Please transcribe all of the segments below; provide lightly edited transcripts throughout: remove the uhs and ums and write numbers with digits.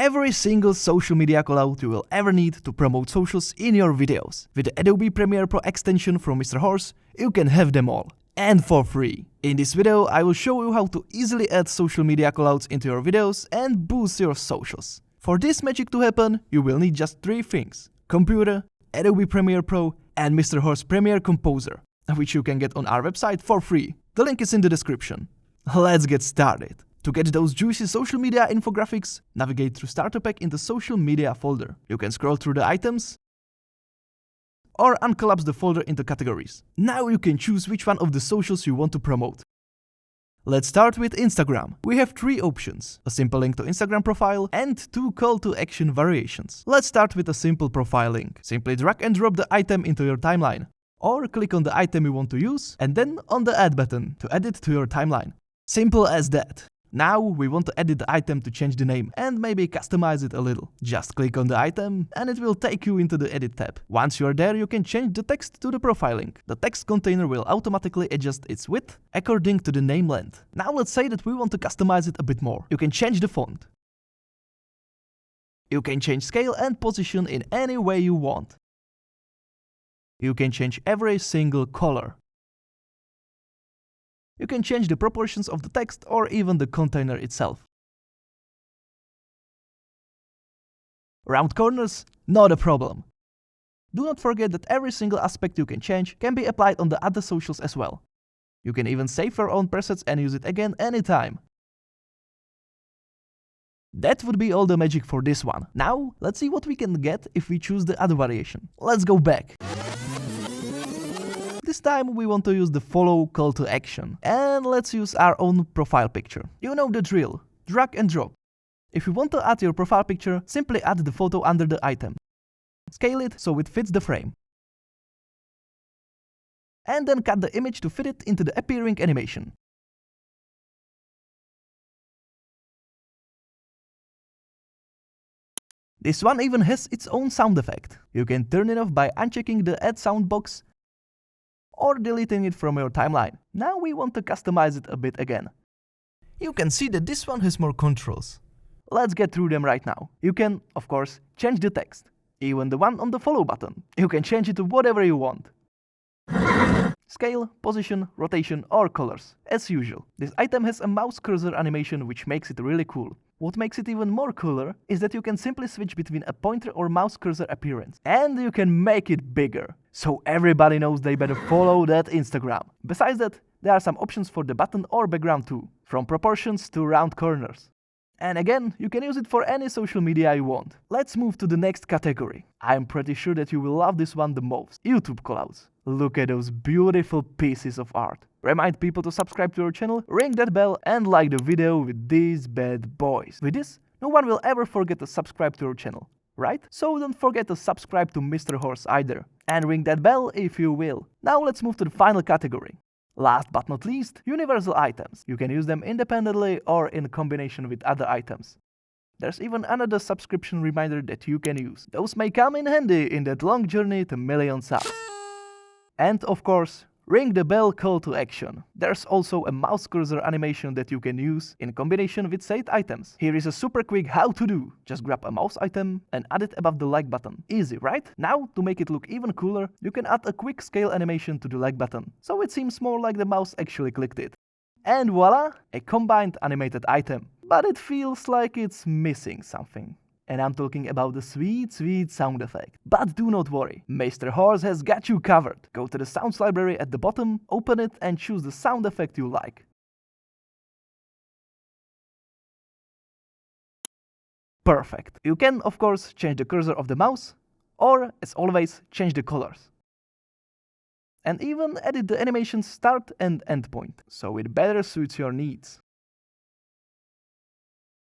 every single social media callout you will ever need to promote socials in your videos. With the Adobe Premiere Pro extension from Mr. Horse, you can have them all, and for free. In this video, I will show you how to easily add social media callouts into your videos and boost your socials. For this magic to happen, you will need just 3 things: computer, Adobe Premiere Pro, and Mr. Horse Premiere Composer, which you can get on our website for free. The link is in the description. Let's get started. To get those juicy social media infographics, navigate through Starter Pack in the Social Media folder. You can scroll through the items or uncollapse the folder into categories. Now you can choose which one of the socials you want to promote. Let's start with Instagram. We have 3 options: a simple link to Instagram profile and 2 call to action variations. Let's start with a simple profile link. Simply drag and drop the item into your timeline, or click on the item you want to use and then on the add button to add it to your timeline. Simple as that. Now we want to edit the item to change the name and maybe customize it a little. Just click on the item and it will take you into the edit tab. Once you are there, you can change the text to the profile link. The text container will automatically adjust its width according to the name length. Now let's say that we want to customize it a bit more. You can change the font. You can change scale and position in any way you want. You can change every single color. You can change the proportions of the text or even the container itself. Round corners? Not a problem. Do not forget that every single aspect you can change can be applied on the other socials as well. You can even save your own presets and use it again anytime. That would be all the magic for this one. Now, let's see what we can get if we choose the other variation. Let's go back. This time we want to use the follow call to action, and let's use our own profile picture. You know the drill, drag and drop. If you want to add your profile picture, simply add the photo under the item. Scale it so it fits the frame. And then cut the image to fit it into the appearing animation. This one even has its own sound effect. You can turn it off by unchecking the add sound box or deleting it from your timeline. Now we want to customize it a bit again. You can see that this one has more controls. Let's get through them right now. You can, of course, change the text, even the one on the follow button. You can change it to whatever you want. Scale, position, rotation or colors, as usual. This item has a mouse cursor animation which makes it really cool. What makes it even more cooler is that you can simply switch between a pointer or mouse cursor appearance. And you can make it bigger, so everybody knows they better follow that Instagram. Besides that, there are some options for the button or background too, from proportions to round corners. And again, you can use it for any social media you want. Let's move to the next category. I'm pretty sure that you will love this one the most. YouTube callouts. Look at those beautiful pieces of art. Remind people to subscribe to your channel, ring that bell and like the video with these bad boys. With this, no one will ever forget to subscribe to your channel, right? So don't forget to subscribe to Mr. Horse either. And ring that bell if you will. Now let's move to the final category. Last but not least, universal items. You can use them independently or in combination with other items. There's even another subscription reminder that you can use. Those may come in handy in that long journey to million subs. And of course, ring the bell call to action. There's also a mouse cursor animation that you can use in combination with said items. Here is a super quick how to do. Just grab a mouse item and add it above the like button. Easy, right? Now, to make it look even cooler, you can add a quick scale animation to the like button, so it seems more like the mouse actually clicked it. And voila, a combined animated item. But it feels like it's missing something. And I'm talking about the sweet sound effect. But do not worry, Mr. Horse has got you covered. Go to the sounds library at the bottom, open it and choose the sound effect you like. Perfect. You can, of course, change the cursor of the mouse, or, as always, change the colors. And even edit the animation's start and end point, so it better suits your needs.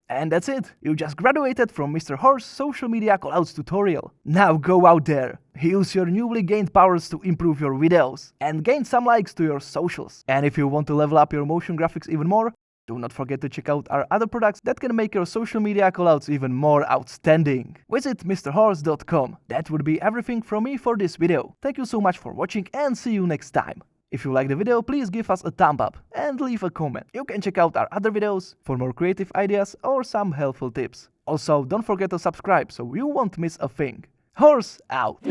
And that's it! You just graduated from Mr. Horse social media callouts tutorial. Now go out there, use your newly gained powers to improve your videos and gain some likes to your socials. And if you want to level up your motion graphics even more, do not forget to check out our other products that can make your social media callouts even more outstanding. Visit mrhorse.com. That would be everything from me for this video. Thank you so much for watching and see you next time. If you like the video, please give us a thumb up and leave a comment. You can check out our other videos for more creative ideas or some helpful tips. Also, don't forget to subscribe so you won't miss a thing. Horse out!